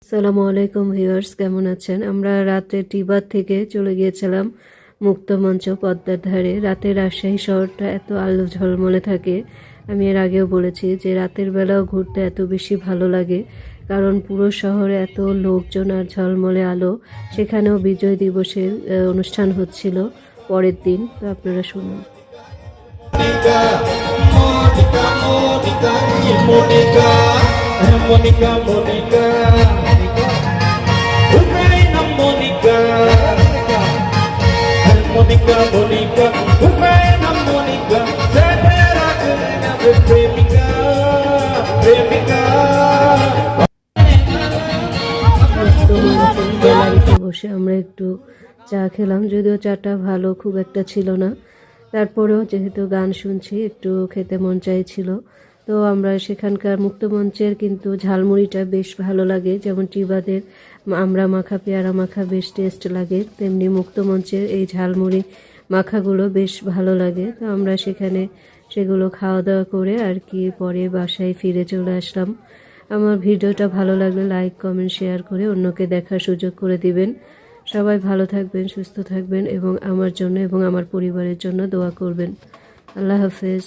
আসসালামু আলাইকুম ভিউয়ার্স, কেমন আছেন? আমরা রাতে টিবাদ থেকে চলে গিয়েছিলাম মুক্তমঞ্চ পদ্মার ধারে। রাতে রাজশাহী শহরটা এত আলো ঝলমলে থাকে, আমি এর আগেও বলেছি যে রাতের বেলাও ঘুরতে এত বেশি ভালো লাগে, কারণ পুরো শহরে এত লোকজন আর ঝলমলে আলো। সেখানেও বিজয় দিবসের অনুষ্ঠান হচ্ছিল পরের দিন, তো আপনারা শুনুন। গ্যালারিতে বসে আমরা একটু চা খেলাম, যদিও চাটা ভালো খুব একটা ছিল না। তারপরেও যেহেতু গান শুনছি একটু খেতে মন চাইছিল, তো আমরা সেখানকার মুক্তমঞ্চের কিন্তু ঝালমুড়িটা বেশ ভালো লাগে। যেমন টিবাদের আমরা মাখা পেয়ারা মাখা বেশ টেস্ট লাগে, তেমনি মুক্তমঞ্চের এই ঝালমুড়ি মাখাগুলো বেশ ভালো লাগে। তো আমরা সেখানে সেগুলো খাওয়া দাওয়া করে আর কি পরে বাসায় ফিরে চলে আসলাম। আমার ভিডিওটা ভালো লাগলে লাইক কমেন্ট শেয়ার করে অন্যকে দেখার সুযোগ করে দিবেন। সবাই ভালো থাকবেন, সুস্থ থাকবেন এবং আমার জন্য এবং আমার পরিবারের জন্য দোয়া করবেন। আল্লাহ হাফেজ।